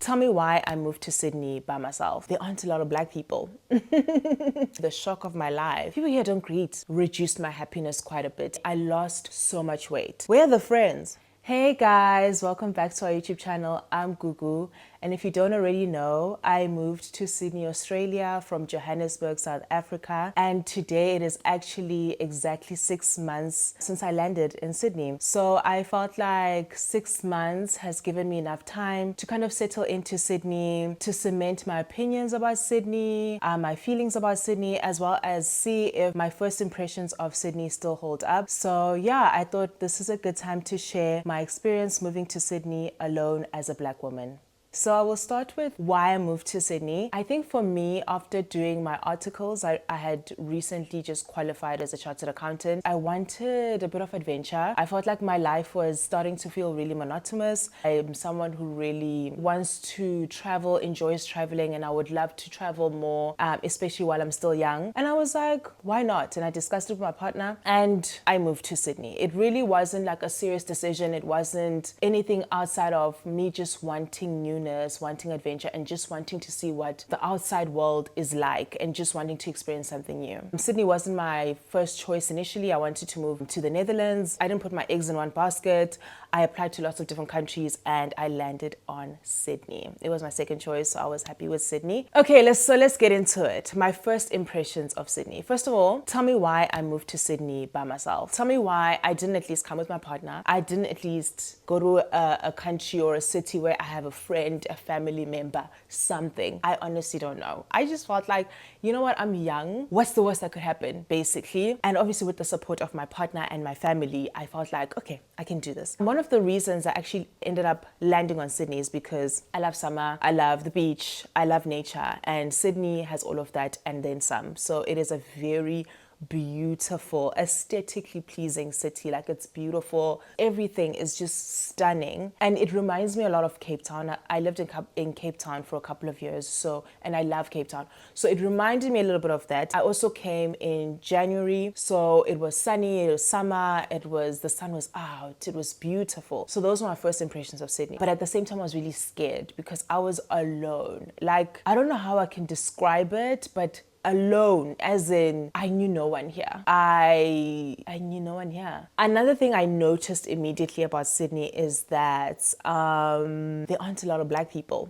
Tell me why I moved to Sydney by myself. There aren't a lot of black people. The shock of my life. People here don't greet. Reduced my happiness quite a bit. I lost so much weight. Where are the friends? Hey guys, welcome back to our YouTube channel. I'm Gugu, and if you don't already know, I moved to Sydney, Australia from Johannesburg, South Africa, and today it is actually exactly 6 months since I landed in Sydney. So I felt like 6 months has given me enough time to kind of settle into Sydney, to cement my opinions about Sydney, my feelings about Sydney, as well as see if my first impressions of Sydney still hold up. So yeah, I thought this is a good time to share my experience moving to Sydney alone as a black woman. So I will start with why I moved to Sydney. I think for me, after doing my articles, I had recently just qualified as a chartered accountant. I wanted a bit of adventure. I felt like my life was starting to feel really monotonous. I'm someone who really wants to travel, enjoys traveling, and I would love to travel more, especially while I'm still young. And I was like, why not? And I discussed it with my partner and I moved to Sydney. It really wasn't like a serious decision. It wasn't anything outside of me just wanting newness, wanting adventure, and just wanting to see what the outside world is like and just wanting to experience something new. Sydney wasn't my first choice initially. I wanted to move to the Netherlands. I didn't put my eggs in one basket. I applied to lots of different countries and I landed on Sydney. It was my second choice, so I was happy with Sydney. Okay, let's get into it. My first impressions of Sydney. First of all, tell me why I moved to Sydney by myself. Tell me why I didn't at least come with my partner. I didn't at least go to a country or a city where I have a friend, a family member, something. I honestly don't know. I just felt like, you know what, I'm young. What's the worst that could happen, basically? And obviously with the support of my partner and my family, I felt like, okay, I can do this. One of the reasons I actually ended up landing on Sydney is because I love summer, I love the beach, I love nature, and Sydney has all of that and then some. So it is a very beautiful, aesthetically pleasing city. Like, it's beautiful. Everything is just stunning. And it reminds me a lot of Cape Town. I lived in Cape Town for a couple of years, and I love Cape Town. So it reminded me a little bit of that. I also came in January, so it was sunny, it was summer, the sun was out, it was beautiful. So those were my first impressions of Sydney. But at the same time, I was really scared because I was alone. Like, I don't know how I can describe it, but alone, as in I knew no one here. I knew no one here. Another thing I noticed immediately about Sydney is that there aren't a lot of black people.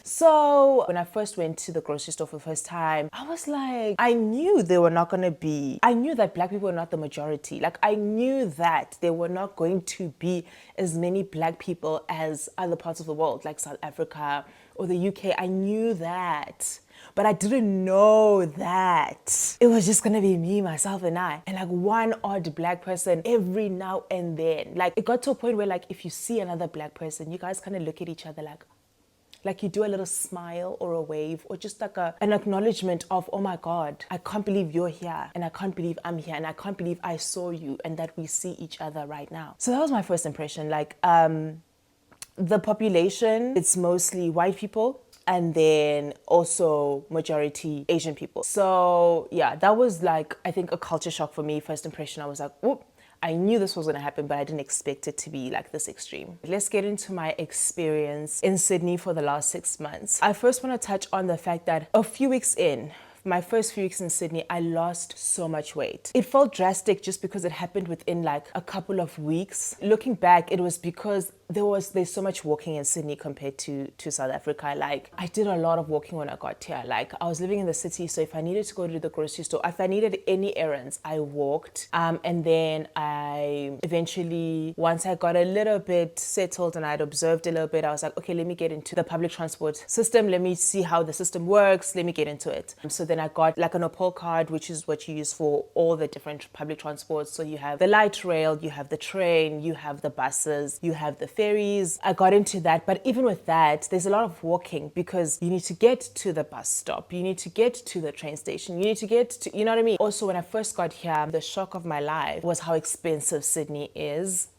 So when I first went to the grocery store for the first time, I was like, I knew that black people were not the majority. Like, I knew that there were not going to be as many black people as other parts of the world, like South Africa or the UK. I knew that. But I didn't know that it was just gonna be me, myself, and I. And like one odd black person every now and then. Like, it got to a point where, like, if you see another black person, you guys kind of look at each other like you do a little smile or a wave or just like an acknowledgement of, oh my God, I can't believe you're here and I can't believe I'm here and I can't believe I saw you and that we see each other right now. So that was my first impression. Like, the population, it's mostly white people, and then also majority Asian people. So yeah, that was like, I think, a culture shock for me. First impression, I was like, whoop. I knew this was going to happen, but I didn't expect it to be like this extreme. Let's get into my experience in Sydney for the last 6 months. I first want to touch on the fact that my first few weeks in Sydney, I lost so much weight. It felt drastic just because it happened within like a couple of weeks. Looking back, it was because there's so much walking in Sydney compared to South Africa. Like, I did a lot of walking when I got here. Like, I was living in the city, so if I needed to go to the grocery store, if I needed any errands, I walked. And then I eventually, once I got a little bit settled and I'd observed a little bit, I was like, okay, let me get into the public transport system. Let me see how the system works. Let me get into it. So then I got like an Opal card, which is what you use for all the different public transports. So you have the light rail, you have the train, you have the buses, you have the ferries. I got into that, but even with that, there's a lot of walking because you need to get to the bus stop, you need to get to the train station, you need to get to, you know what I mean? Also, when I first got here, the shock of my life was how expensive Sydney is.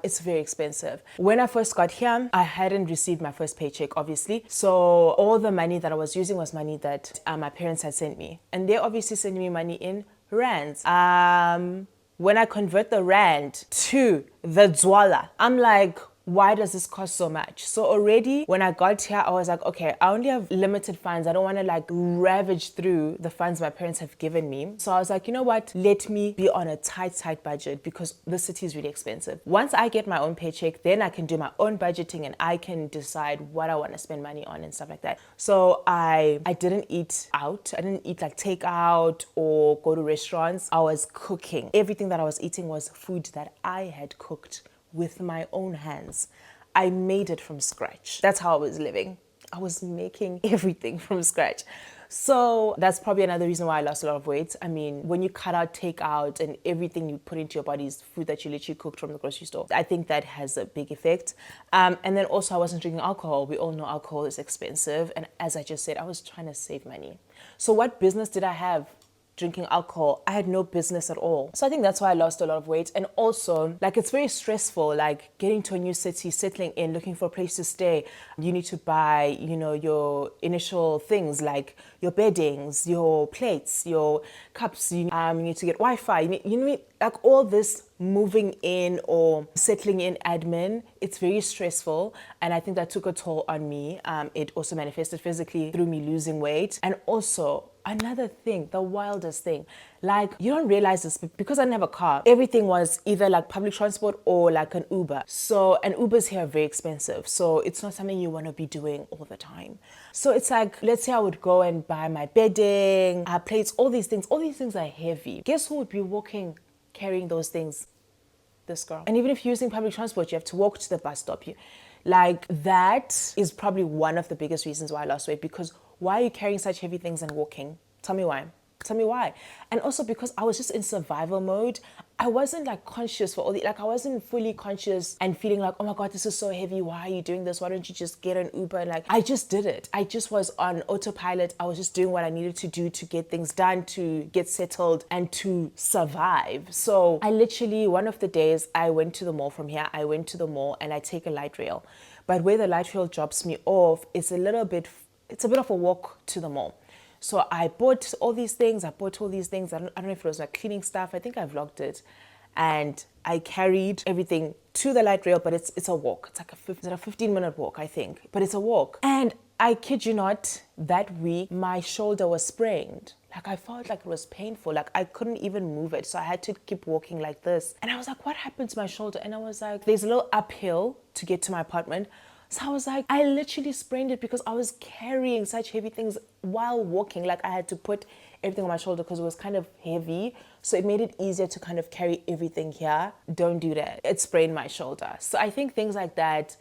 It's very expensive. When I first got here, I hadn't received my first paycheck, obviously. So all the money that I was using was money that my parents had sent me. And they're obviously sending me money in rands. When I convert the rand to the Zwala, I'm like, why does this cost so much? So already when I got here, I was like, okay, I only have limited funds. I don't want to like ravage through the funds my parents have given me. So I was like, you know what? Let me be on a tight budget because the city is really expensive. Once I get my own paycheck, then I can do my own budgeting and I can decide what I want to spend money on and stuff like that. So I didn't eat out. I didn't eat like takeout or go to restaurants. I was cooking. Everything that I was eating was food that I had cooked with my own hands. I made it from scratch. That's how I was living. I was making everything from scratch. So that's probably another reason why I lost a lot of weight. I mean, when you cut out takeout and everything you put into your body is food that you literally cooked from the grocery store, I think that has a big effect. And then also I wasn't drinking alcohol. We all know alcohol is expensive. And as I just said, I was trying to save money. So what business did I have drinking alcohol? I had no business at all. So I think that's why I lost a lot of weight. And also, like, it's very stressful, like getting to a new city, settling in, looking for a place to stay. You need to buy, you know, your initial things like your beddings, your plates, your cups. You need to get Wi-Fi. You need like all this moving in or settling in admin. It's very stressful. And I think that took a toll on me. It also manifested physically through me losing weight. And also, another thing, the wildest thing, like you don't realize this, but because I didn't have a car, everything was either like public transport or like an Uber. So, and Ubers here are very expensive. So it's not something you want to be doing all the time. So it's like, let's say I would go and buy my bedding, plates, all these things. All these things are heavy. Guess who would be walking, carrying those things? This girl. And even if you're using public transport, you have to walk to the bus stop. Like that is probably one of the biggest reasons why I lost weight, because why are you carrying such heavy things and walking? Tell me why. Tell me why. And also because I was just in survival mode. I wasn't like conscious for all the, like I wasn't fully conscious and feeling like, oh my God, this is so heavy. Why are you doing this? Why don't you just get an Uber? And like, I just did it. I just was on autopilot. I was just doing what I needed to do to get things done, to get settled and to survive. So I literally, one of the days I went to the mall from here, I went to the mall and I take a light rail. But where the light rail drops me off, it's a bit of a walk to the mall. So I bought all these things. I don't know if it was like cleaning stuff. I think I vlogged it. And I carried everything to the light rail, but it's a walk. It's like a 15-minute walk, I think. But it's a walk. And I kid you not, that week, my shoulder was sprained. Like I felt like it was painful. Like I couldn't even move it. So I had to keep walking like this. And I was like, what happened to my shoulder? And I was like, there's a little uphill to get to my apartment. So I was like, I literally sprained it because I was carrying such heavy things while walking. Like I had to put everything on my shoulder because it was kind of heavy. So it made it easier to kind of carry everything here. Don't do that. It sprained my shoulder. So I think things like that,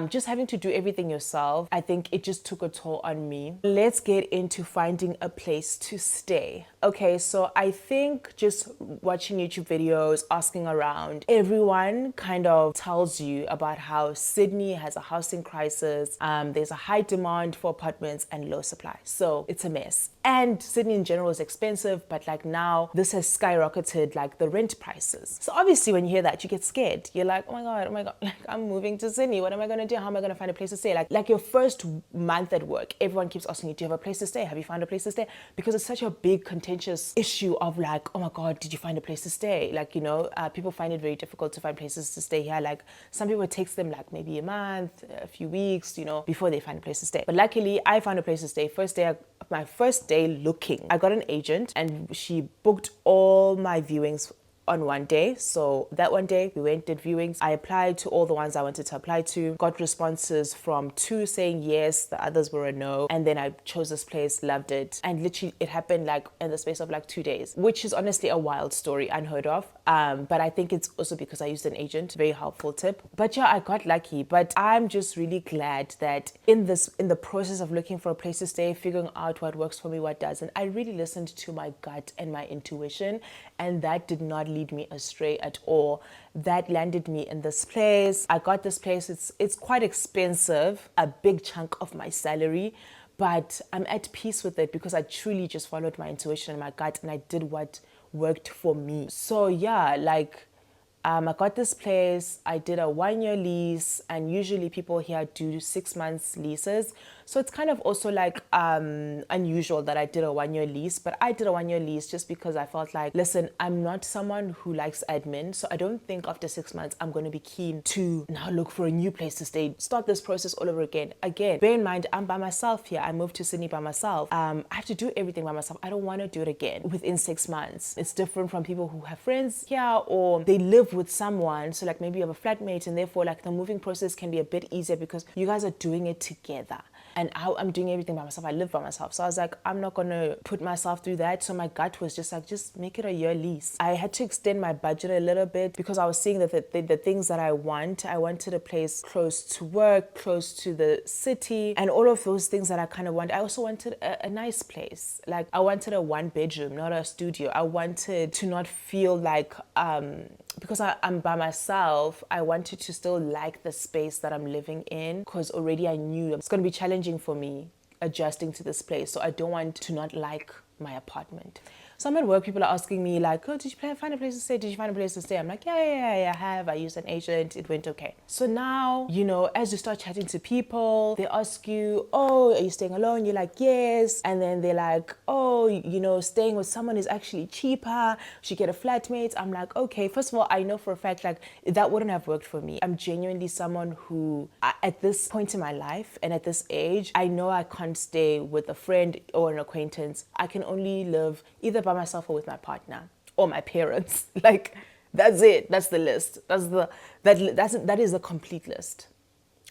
just having to do everything yourself, I think it just took a toll on me. Let's get into finding a place to stay. Okay, so I think just watching YouTube videos, asking around, everyone kind of tells you about how Sydney has a housing crisis. There's a high demand for apartments and low supply. So it's a mess. And Sydney in general is expensive, but like now this has skyrocketed like the rent prices. So obviously when you hear that, you get scared. You're like, oh my God, like I'm moving to Sydney. What am I gonna do? How am I gonna find a place to stay? Like your first month at work, everyone keeps asking you, do you have a place to stay? Have you found a place to stay? Because it's such a big contentious issue of like, oh my God, did you find a place to stay? Like, you know, people find it very difficult to find places to stay here. Like some people, it takes them like maybe a month, a few weeks, you know, before they find a place to stay. But luckily I found a place to stay. My first day looking, I got an agent and she booked all my viewings on one day. So that one day we went, did viewings. I applied to all the ones I wanted to apply to, got responses from 2 saying yes, the others were a no. And then I chose this place, loved it. And literally it happened like in the space of like 2 days, which is honestly a wild story, unheard of. But I think it's also because I used an agent, very helpful tip. But yeah, I got lucky. But I'm just really glad that in the process of looking for a place to stay, figuring out what works for me, what doesn't, I really listened to my gut and my intuition. And that did not lead me astray at all. That landed me in this place. I got this place. It's quite expensive, a big chunk of my salary, but I'm at peace with it because I truly just followed my intuition and my gut and I did what worked for me. So yeah, like I got this place, I did a 1-year lease, and usually people here do 6 months leases. So it's kind of also like unusual that I did a 1-year lease, but I did a 1-year lease just because I felt like, listen, I'm not someone who likes admin, so I don't think after 6 months I'm going to be keen to now look for a new place to stay, start this process all over again. Again, bear in mind, I'm by myself here. I moved to Sydney by myself. I have to do everything by myself. I don't want to do it again within 6 months. It's different from people who have friends here or they live with someone. So like maybe you have a flatmate and therefore like the moving process can be a bit easier because you guys are doing it together. And I'm doing everything by myself. I live by myself. So I was like, I'm not going to put myself through that. So my gut was just like, just make it a year lease. I had to extend my budget a little bit because I was seeing that the things that I wanted a place close to work, close to the city, and all of those things that I kind of want. I also wanted a nice place. Like I wanted a 1-bedroom, not a studio. I wanted to not feel like, because I'm by myself, I wanted to still like the space that I'm living in because already I knew it's going to be challenging for me adjusting to this place. So I don't want to not like my apartment. So I'm at work, people are asking me like, oh, did you find a place to stay? Did you find a place to stay? I'm like, yeah, I have. I used an agent. It went okay. So now, as you start chatting to people, they ask you, oh, are you staying alone? You're like, yes. And then they're like, oh, staying with someone is actually cheaper. You should get a flatmate. I'm like, okay, first of all, I know for a fact, like that wouldn't have worked for me. I'm genuinely someone who, at this point in my life and at this age, I know I can't stay with a friend or an acquaintance. I can only live either by myself or with my partner or my parents. Like that's it. That's the list. That is a complete list.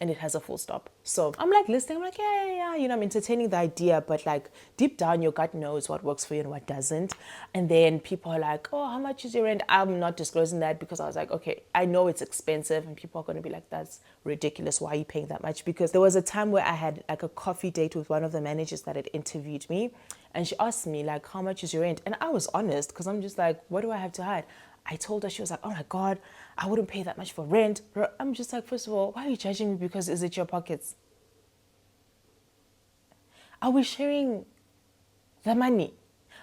And it has a full stop. So I'm like listening, I'm like, yeah. I'm entertaining the idea, but like deep down your gut knows what works for you and what doesn't. And then people are like, oh, how much is your rent? I'm not disclosing that because I was like, okay, I know it's expensive and people are going to be like, that's ridiculous. Why are you paying that much? Because there was a time where I had like a coffee date with one of the managers that had interviewed me. And she asked me like, how much is your rent? And I was honest because I'm just like, what do I have to hide? I told her, she was like, oh my God, I wouldn't pay that much for rent. I'm just like, first of all, why are you judging me? Because is it your pockets? Are we sharing the money?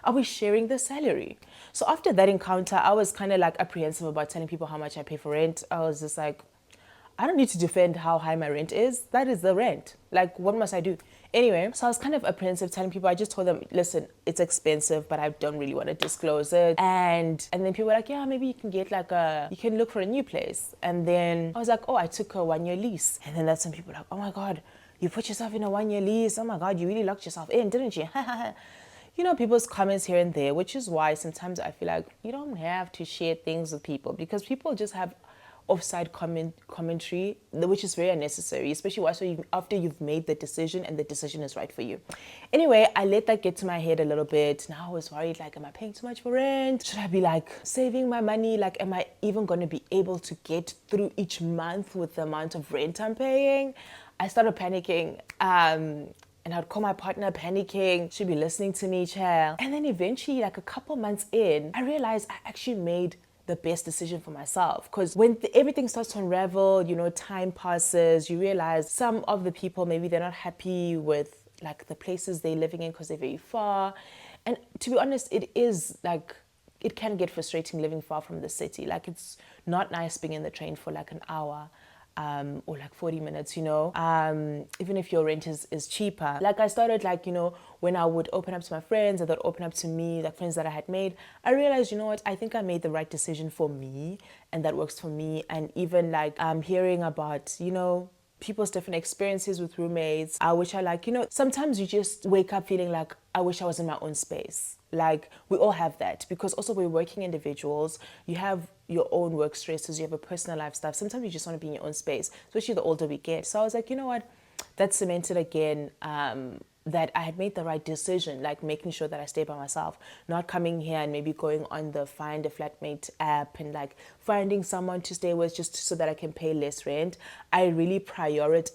Are we sharing the salary? So after that encounter, I was kind of like apprehensive about telling people how much I pay for rent. I was just like, I don't need to defend how high my rent is. That is the rent. Like, what must I do? Anyway, so I was kind of apprehensive telling people. I just told them, listen, it's expensive, but I don't really want to disclose it. And then people were like, yeah, maybe you can get you can look for a new place. And then I was like, oh, I took a 1-year lease. And then that's when people were like, oh my God, you put yourself in a 1-year lease. Oh my God, you really locked yourself in, didn't you? People's comments here and there, which is why sometimes I feel like you don't have to share things with people because people just have offside commentary, which is very unnecessary, especially after you've made the decision and the decision is right for you. Anyway, I let that get to my head a little bit. Now I was worried, like, am I paying too much for rent? Should I be like saving my money? Like, am I even going to be able to get through each month with the amount of rent I'm paying? I started panicking. And I'd call my partner panicking. She'd be listening to me, child. And then eventually, like a couple months in, I realized I actually made the best decision for myself. Because when everything starts to unravel, time passes, you realize some of the people, maybe they're not happy with like the places they're living in because they're very far. And to be honest, it is like, it can get frustrating living far from the city. Like it's not nice being in the train for like an hour. Or like 40 minutes, even if your rent is cheaper. Like I started when I would open up to my friends, and they'd open up to me, like friends that I had made, I realized, what, I think I made the right decision for me and that works for me. And even hearing about, people's different experiences with roommates, which I sometimes you just wake up feeling like, I wish I was in my own space. Like we all have that because also we're working individuals. You have your own work stresses, you have a personal life stuff. Sometimes you just want to be in your own space, especially the older we get. So I was like, you know what? That cemented again that I had made the right decision, like making sure that I stay by myself, not coming here and maybe going on the Find a Flatmate app and finding someone to stay with just so that I can pay less rent. I really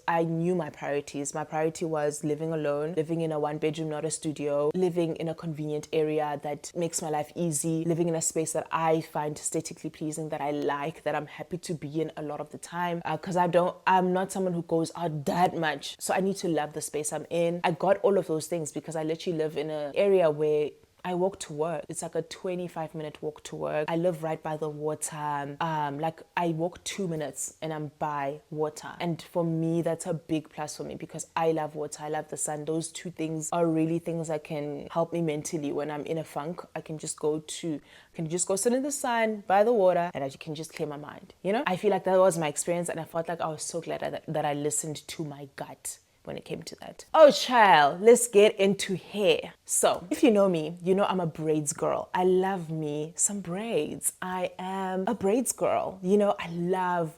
I knew my priorities. My priority was living alone, living in a 1-bedroom, not a studio, living in a convenient area that makes my life easy, living in a space that I find aesthetically pleasing, that I like, that I'm happy to be in a lot of the time. Because I'm not someone who goes out that much. So I need to love the space I'm in. I got all of those things because I literally live in an area where I walk to work. It's like a 25-minute walk to work. I live right by the water. Like I walk 2 minutes and I'm by water. And for me, that's a big plus for me because I love water. I love the sun. Those two things are really things that can help me mentally when I'm in a funk. I can just go sit in the sun by the water and I can just clear my mind. You know, I feel like that was my experience and I felt like I was so glad that I listened to my gut when it came to that. Oh child, let's get into hair. So if you know me, you know I'm a braids girl. I love me some braids. I am a braids girl. You know, I love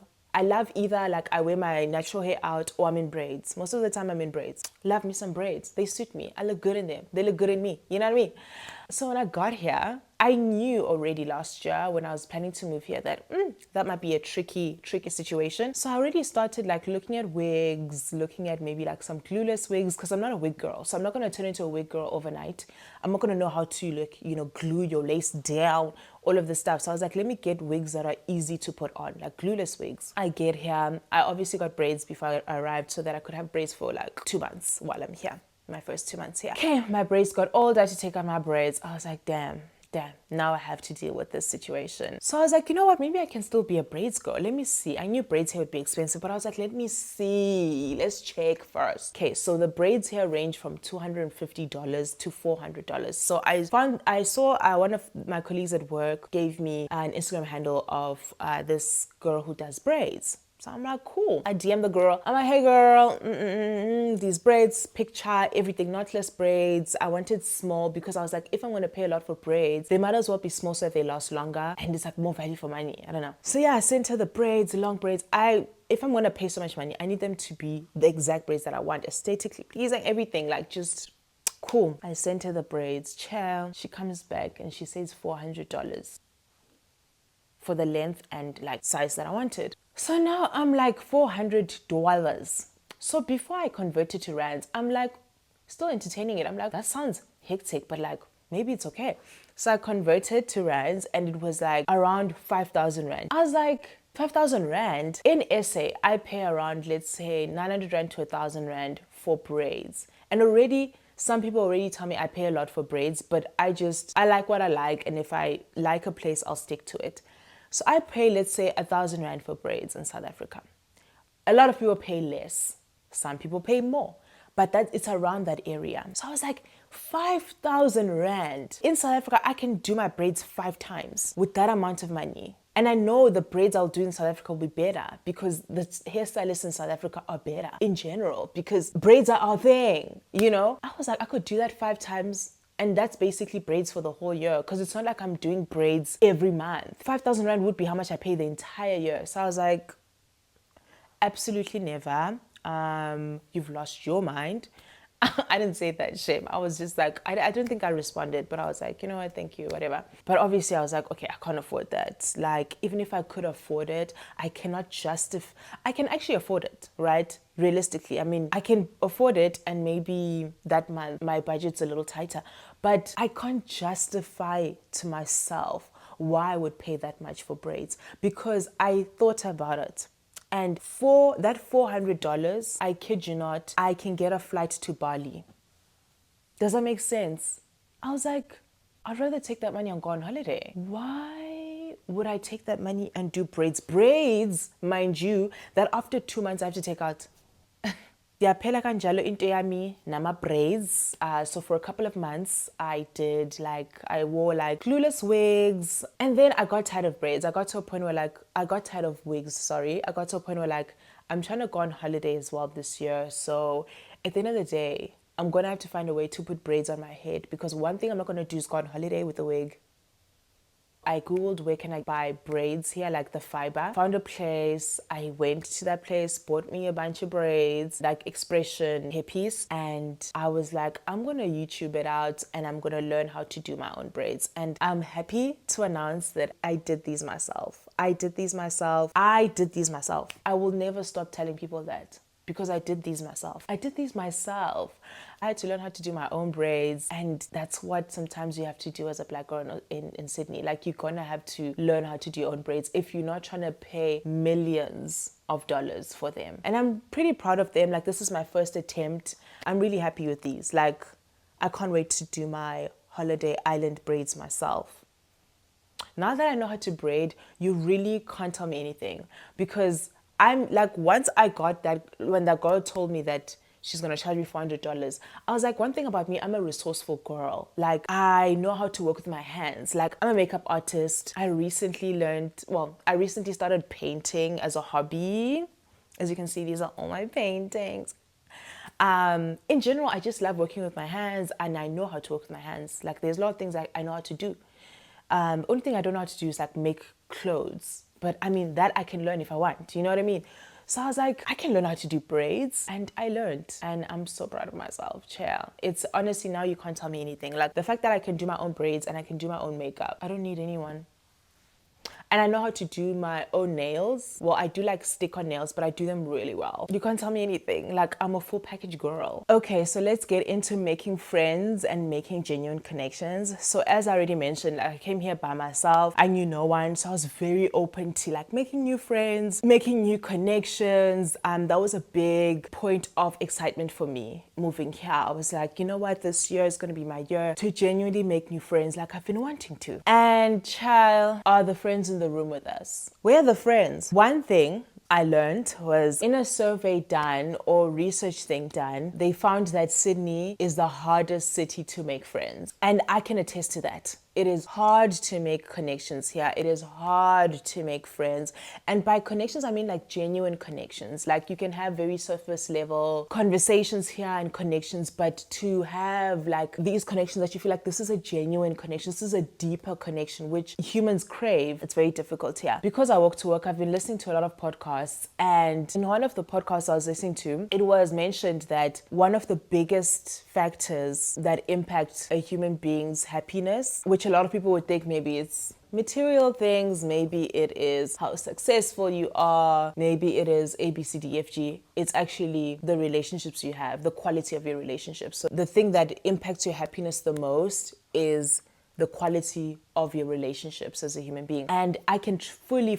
either like I wear my natural hair out or I'm in braids. Most of the time I'm in braids. Love me some braids. They suit me. I look good in them. They look good in me. You know what I mean? So when I got here, I knew already last year when I was planning to move here that that might be a tricky situation. So I already started like looking at wigs, looking at maybe like some glueless wigs because I'm not a wig girl. So I'm not going to turn into a wig girl overnight. I'm not going to know how to like, you know, glue your lace down, all of this stuff. So I was like, let me get wigs that are easy to put on, like glueless wigs. I get here. I obviously got braids before I arrived so that I could have braids for like 2 months while I'm here. My first 2 months here. Okay, my braids got all that to take out my braids. I was like, damn, now I have to deal with this situation. So I was like, you know what, maybe I can still be a braids girl. Let me see. I knew braids here would be expensive, but I was like, let me see. Let's check first. Okay, so the braids here range from $250 to $400. So I saw one of my colleagues at work gave me an Instagram handle of this girl who does braids. So I'm like, cool. I DM the girl. I'm like, hey girl, these braids, picture, everything, knotless braids. I wanted small because I was like, if I'm going to pay a lot for braids, they might as well be small so that they last longer. And it's like more value for money. I don't know. So yeah, I sent her the braids, the long braids. If I'm going to pay so much money, I need them to be the exact braids that I want, aesthetically pleasing, everything, like just cool. I sent her the braids. Ciao. She comes back and she says $400 for the length and like size that I wanted. So now I'm like $400. So before I converted to rands, I'm like still entertaining it. I'm like, that sounds hectic, but like maybe it's okay. So I converted to rands and it was like around 5,000 rand. I was like, 5,000 rand? In SA, I pay around, let's say 900 rand to 1,000 rand for braids. And already some people already tell me I pay a lot for braids, but I like what I like. And if I like a place, I'll stick to it. So I pay, let's say, 1,000 rand for braids in South Africa. A lot of people pay less. Some people pay more. But it's around that area. So I was like, 5,000 rand. In South Africa, I can do my braids 5 times with that amount of money. And I know the braids I'll do in South Africa will be better because the hairstylists in South Africa are better in general because braids are our thing, you know? I was like, I could do that 5 times. And that's basically braids for the whole year because it's not like I'm doing braids every month. 5,000 rand would be how much I pay the entire year. So I was like, absolutely never. You've lost your mind. I didn't say that, shame. I was just like, I don't think I responded, but I was like, you know what, thank you, whatever. But obviously I was like, okay, I can't afford that. Like, even if I could afford it, I cannot justify, I can actually afford it, right? Realistically, I mean, I can afford it and maybe that month my budget's a little tighter, but I can't justify to myself why I would pay that much for braids because I thought about it. And for that $400, I kid you not, I can get a flight to Bali. Does that make sense? I was like, I'd rather take that money and go on holiday. Why would I take that money and do braids? Braids, mind you, that after 2 months I have to take out. Ndiyaphela kanjalo into yami nama braids. So for a couple of months, I wore like glueless wigs. And then I got tired of braids. I got to a point where I got tired of wigs, sorry. I got to a point where I'm trying to go on holiday as well this year. So at the end of the day, I'm going to have to find a way to put braids on my head because one thing I'm not going to do is go on holiday with a wig. I googled where can I buy braids here, like the fiber. Found a place. I went to that place, bought me a bunch of braids, like expression hairpiece. And I was like, I'm going to YouTube it out and I'm going to learn how to do my own braids. And I'm happy to announce that I did these myself. I did these myself. I will never stop telling people that. Because I did these myself. I had to learn how to do my own braids. And that's what sometimes you have to do as a black girl in Sydney. Like, you're gonna have to learn how to do your own braids if you're not trying to pay millions of dollars for them. And I'm pretty proud of them. Like, this is my first attempt. I'm really happy with these. Like, I can't wait to do my holiday island braids myself. Now that I know how to braid, you really can't tell me anything, because I'm like, once I got that, when that girl told me that she's gonna charge me $400, I was like, one thing about me, I'm a resourceful girl. Like, I know how to work with my hands. Like, I'm a makeup artist. I recently started painting as a hobby. As you can see, these are all my paintings. In general, I just love working with my hands, and I know how to work with my hands. Like, there's a lot of things I know how to do. Only thing I don't know how to do is like make clothes. But I mean, that I can learn if I want. You know what I mean? So I was like, I can learn how to do braids. And I learned. And I'm so proud of myself. Chill. It's honestly, now you can't tell me anything. Like, the fact that I can do my own braids and I can do my own makeup, I don't need anyone. And I know how to do my own nails. Well, I do like stick-on nails, but I do them really well. You can't tell me anything. Like, I'm a full package girl. Okay, so let's get into making friends and making genuine connections. So as I already mentioned, like, I came here by myself. I knew no one, so I was very open to like making new friends, making new connections. That was a big point of excitement for me moving here. I was like, you know what? This year is going to be my year to genuinely make new friends like I've been wanting to. And child, are the friends in the room with us? Where are the friends? One thing I learned was, in a survey done or research thing done, they found that Sydney is the hardest city to make friends. And I can attest to that. It is hard to make connections here. It is hard to make friends. And by connections, I mean like genuine connections. Like, you can have very surface level conversations here and connections, but to have like these connections that you feel like this is a genuine connection, this is a deeper connection, which humans crave, it's very difficult here. Because I walk to work, I've been listening to a lot of podcasts. And in one of the podcasts I was listening to, it was mentioned that one of the biggest factors that impact a human being's happiness, which a lot of people would think maybe it's material things, maybe it is how successful you are, maybe it is A, B, C, D, F, G. It's actually the relationships you have, the quality of your relationships. So the thing that impacts your happiness the most is the quality of your relationships as a human being. And I can fully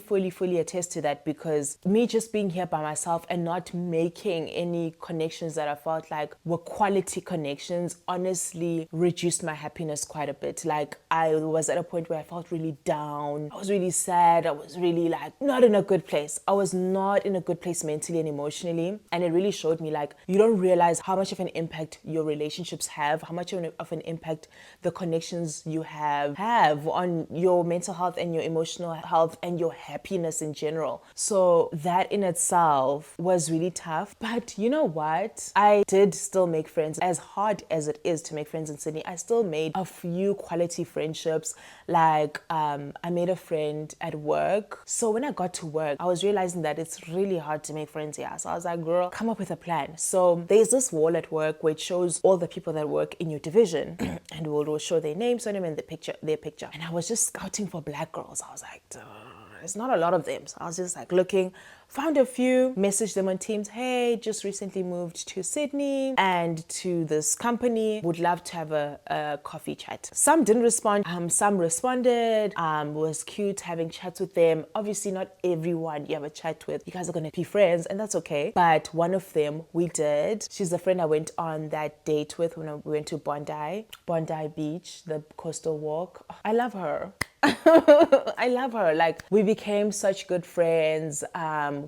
attest to that, because me just being here by myself and not making any connections that I felt like were quality connections honestly reduced my happiness quite a bit. Like, I was at a point where I felt really down. I was really sad. I was really like not in a good place. I was not in a good place mentally and emotionally. And it really showed me like, you don't realize how much of an impact your relationships have, how much of an impact the connections you have on your mental health and your emotional health and your happiness in general. So that in itself was really tough. But you know what? I did still make friends. As hard as it is to make friends in Sydney, I still made a few quality friendships. Like, I made a friend at work. So when I got to work, I was realizing that it's really hard to make friends here. So I was like, girl, come up with a plan. So there's this wall at work which shows all the people that work in your division and we'll show their names on them and their picture. And I was just scouting for black girls. I was like, duh, there's not a lot of them. So I was just like looking, found a few, messaged them on Teams. Hey, just recently moved to Sydney and to this company. Would love to have a coffee chat. Some didn't respond. Some responded. Was cute having chats with them. Obviously, not everyone you have a chat with, you guys are gonna be friends, and that's okay. But one of them we did. She's the friend I went on that date with when we went to Bondi Beach, the coastal walk. I love her. I love her. Like, we became such good friends.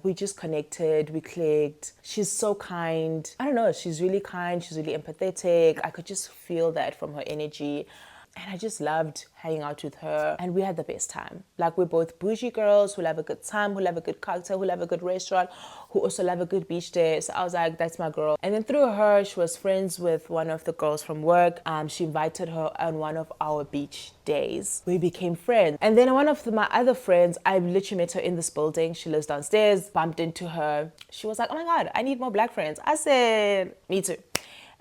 We just connected, we clicked. She's so kind. I don't know, she's really kind, she's really empathetic. I could just feel that from her energy. And I just loved hanging out with her. And we had the best time. Like, we're both bougie girls who love a good time, who love a good cocktail, who love a good restaurant, who also love a good beach day. So I was like, that's my girl. And then through her, she was friends with one of the girls from work. She invited her on one of our beach days. We became friends. And then one of my other friends, I literally met her in this building. She lives downstairs, bumped into her. She was like, oh my God, I need more black friends. I said, me too.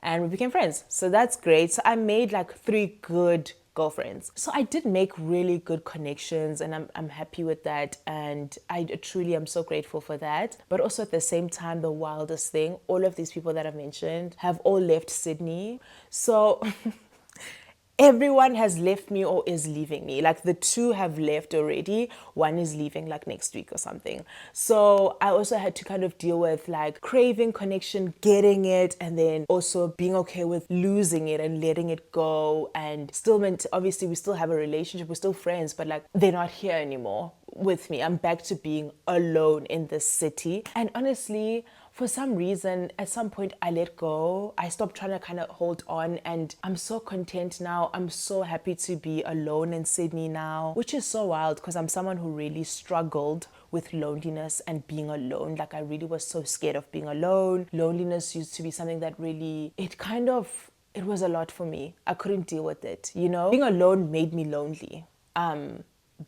And we became friends. So that's great. So I made like 3 good girlfriends. So I did make really good connections, and I'm happy with that. And I truly am so grateful for that. But also at the same time, the wildest thing, all of these people that I've mentioned have all left Sydney. So everyone has left me or is leaving me. Like the two have left already. One is leaving like next week or something. So I also had to kind of deal with like craving connection, getting it, and then also being okay with losing it and letting it go. And still meant, obviously we still have a relationship, we're still friends, but like they're not here anymore with me. I'm back to being alone in this city. And honestly, for some reason, at some point I let go. I stopped trying to kind of hold on, and I'm so content now. I'm so happy to be alone in Sydney now, which is so wild because I'm someone who really struggled with loneliness and being alone. Like I really was so scared of being alone. Loneliness used to be something that really, it was a lot for me. I couldn't deal with it, you know? Being alone made me lonely.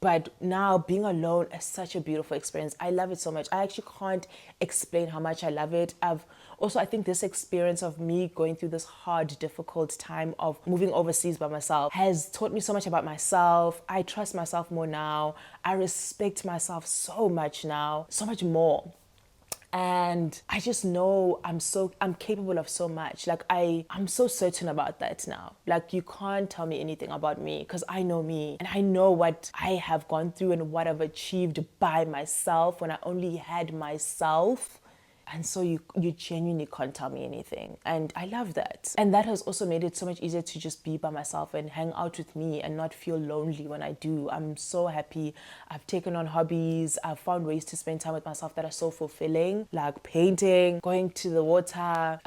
But now being alone is such a beautiful experience. I love it so much. I actually can't explain how much I love it. I think this experience of me going through this hard, difficult time of moving overseas by myself has taught me so much about myself. I trust myself more now. I respect myself so much now, so much more. And I just know I'm capable of so much. Like I'm so certain about that now. Like you can't tell me anything about me because I know me and I know what I have gone through and what I've achieved by myself when I only had myself. And so you genuinely can't tell me anything. And I love that. And that has also made it so much easier to just be by myself and hang out with me and not feel lonely when I do. I'm so happy. I've taken on hobbies. I've found ways to spend time with myself that are so fulfilling, like painting, going to the water,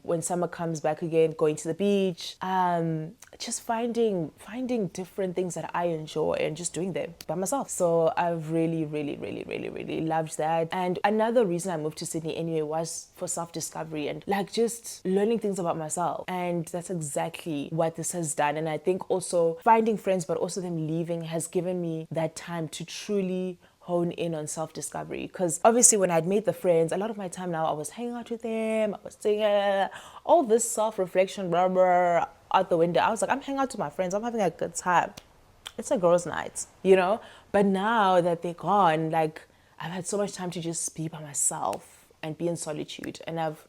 when summer comes back again, going to the beach, just finding different things that I enjoy and just doing them by myself. So I've really, really, really, really, really loved that. And another reason I moved to Sydney anyway was for self-discovery and like just learning things about myself. And that's exactly what this has done. And I think also finding friends, but also them leaving, has given me that time to truly hone in on self-discovery. Because obviously when I'd made the friends, a lot of my time now I was hanging out with them, I was doing all this self-reflection, blah, blah, out the window. I was like, I'm hanging out with my friends, I'm having a good time. It's a girls' night, you know? But now that they're gone, like I've had so much time to just be by myself and be in solitude. And I've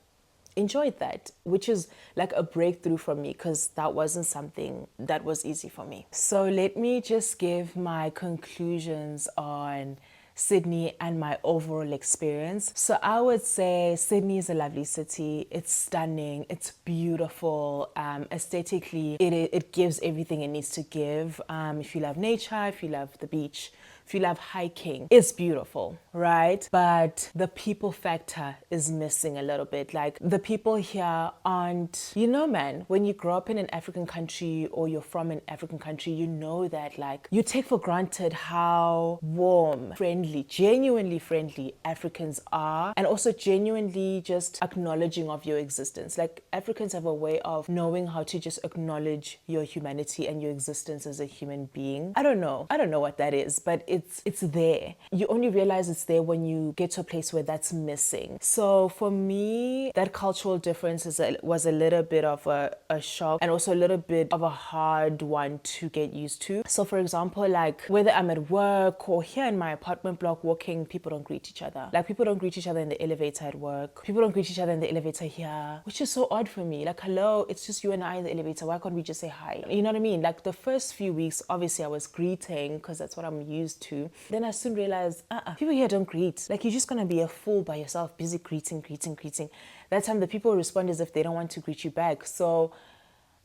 enjoyed that, which is like a breakthrough for me because that wasn't something that was easy for me. So let me just give my conclusions on Sydney and my overall experience. So I would say Sydney is a lovely city. It's stunning. It's beautiful. Aesthetically, it gives everything it needs to give. If you love nature, if you love the beach, if you love hiking, it's beautiful, right? But the people factor is missing a little bit. Like the people here aren't, you know, man, when you grow up in an African country or you're from an African country, you know that like you take for granted how warm, friendly, genuinely friendly Africans are, and also genuinely just acknowledging of your existence. Like Africans have a way of knowing how to just acknowledge your humanity and your existence as a human being. I don't know what that is, but it's there. You only realize it's there when you get to a place where that's missing. So for me, that cultural difference was a little bit of a shock and also a little bit of a hard one to get used to. So for example, like whether I'm at work or here in my apartment block walking, people don't greet each other. Like people don't greet each other in the elevator at work. People don't greet each other in the elevator here, which is so odd for me. Like, hello, it's just you and I in the elevator. Why can't we just say hi? You know what I mean? Like the first few weeks, obviously I was greeting because that's what I'm used to. Then I soon realized, people here don't greet. Like you're just gonna be a fool by yourself, busy greeting. That time the people respond as if they don't want to greet you back. So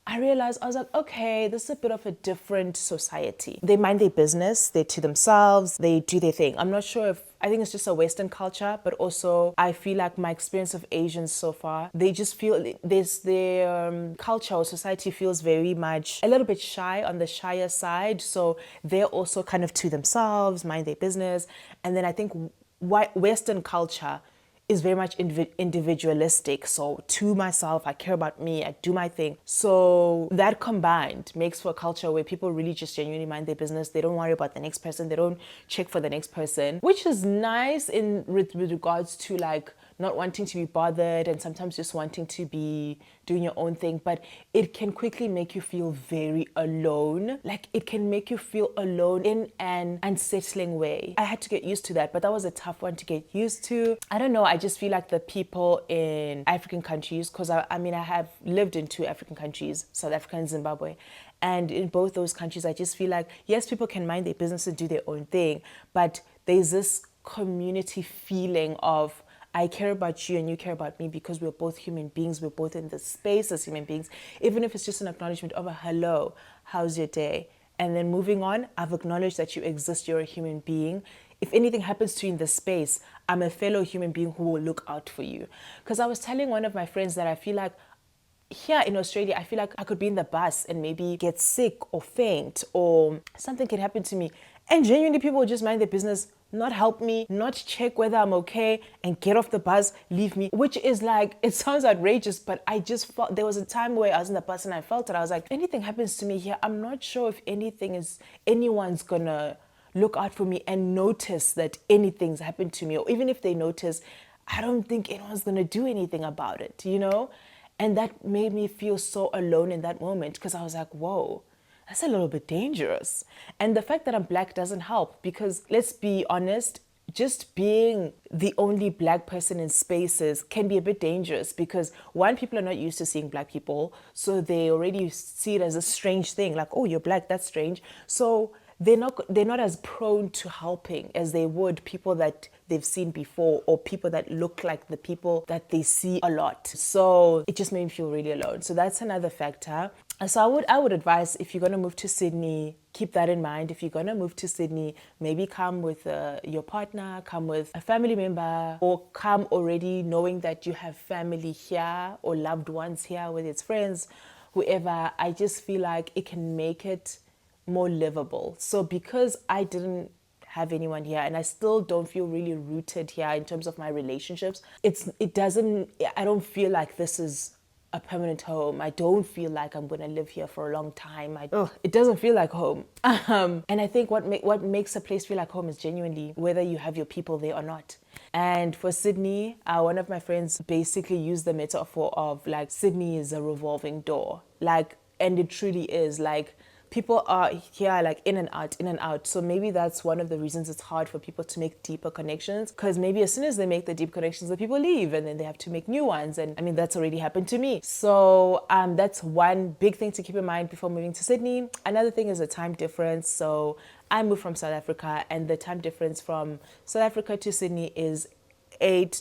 I realized, I was like, okay, this is a bit of a different society. They mind their business, they're to themselves, they do their thing. I'm not sure I think it's just a Western culture, but also I feel like my experience of Asians so far, they just feel their culture or society feels very much a little bit shy, on the shyer side. So they're also kind of to themselves, mind their business. And then I think Western culture is very much individualistic. So to myself, I care about me, I do my thing. So that combined makes for a culture where people really just genuinely mind their business. They don't worry about the next person. They don't check for the next person, which is nice with regards to like not wanting to be bothered and sometimes just wanting to be doing your own thing, but it can quickly make you feel very alone. Like it can make you feel alone in an unsettling way. I had to get used to that, but that was a tough one to get used to. I don't know, I just feel like the people in African countries, because I have lived in 2 African countries, South Africa and Zimbabwe, and in both those countries I just feel like, yes, people can mind their business and do their own thing, but there's this community feeling of, I care about you and you care about me because we're both human beings. We're both in this space as human beings. Even if it's just an acknowledgement of a hello, how's your day? And then moving on, I've acknowledged that you exist, you're a human being. If anything happens to you in this space, I'm a fellow human being who will look out for you. Because I was telling one of my friends that I feel like here in Australia, I feel like I could be in the bus and maybe get sick or faint or something can happen to me. And genuinely people will just mind their business, not help me, not check whether I'm okay, and get off the bus, leave me, which is like, it sounds outrageous, but I just felt, there was a time where I was in the bus and I felt it. I was like, anything happens to me here, I'm not sure if anyone's gonna look out for me and notice that anything's happened to me. Or even if they notice, I don't think anyone's gonna do anything about it, you know? And that made me feel so alone in that moment because I was like, whoa, that's a little bit dangerous. And the fact that I'm Black doesn't help because, let's be honest, just being the only Black person in spaces can be a bit dangerous because, one, people are not used to seeing Black people, so they already see it as a strange thing, like, oh, you're Black, that's strange. So they're not as prone to helping as they would people that they've seen before or people that look like the people that they see a lot. So it just made me feel really alone. So that's another factor. So I would advise, if you're going to move to Sydney, keep that in mind. If you're going to move to Sydney, maybe come with your partner, come with a family member, or come already knowing that you have family here or loved ones here, whether it's friends, whoever. I just feel like it can make it more livable. So because I didn't have anyone here and I still don't feel really rooted here in terms of my relationships, I don't feel like this is a permanent home. I don't feel like I'm going to live here for a long time. It doesn't feel like home. And I think what makes a place feel like home is genuinely whether you have your people there or not. And for Sydney, one of my friends basically used the metaphor of like Sydney is a revolving door. And it truly is. Like, people are here like in and out. So maybe that's one of the reasons it's hard for people to make deeper connections, because maybe as soon as they make the deep connections, the people leave and then they have to make new ones. And I mean, that's already happened to me. So that's one big thing to keep in mind before moving to Sydney. Another thing is the time difference. So I moved from South Africa, and the time difference from South Africa to Sydney is 8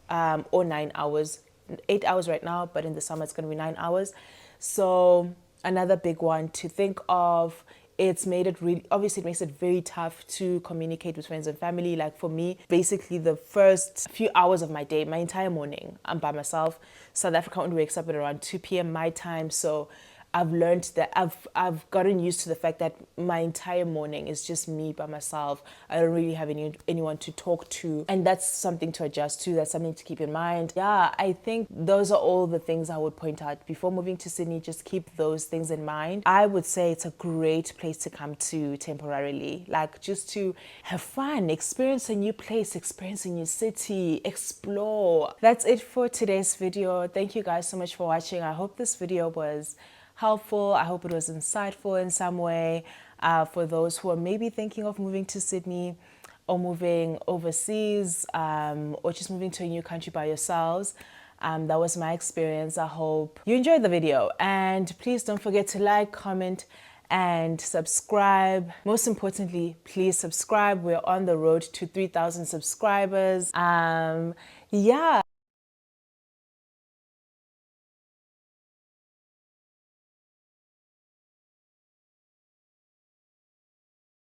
or 9 hours. 8 hours right now, but in the summer it's going to be 9 hours. So another big one to think of, it makes it very tough to communicate with friends and family. Like for me, basically the first few hours of my day, my entire morning, I'm by myself. South Africa only wakes up at around 2 p.m. my time. So I've learned that I've gotten used to the fact that my entire morning is just me by myself. I don't really have anyone to talk to, and that's something to adjust to. That's something to keep in mind. Yeah, I think those are all the things I would point out before moving to Sydney. Just keep those things in mind. I would say it's a great place to come to temporarily, like just to have fun, experience a new place, experience a new city, explore. That's it for today's video. Thank you guys so much for watching. I hope this video was helpful. I hope it was insightful in some way for those who are maybe thinking of moving to Sydney or moving overseas or just moving to a new country by yourselves. That was my experience. I hope you enjoyed the video, and please don't forget to like, comment, and subscribe. Most importantly, please subscribe. We're on the road to 3,000 subscribers. Yeah.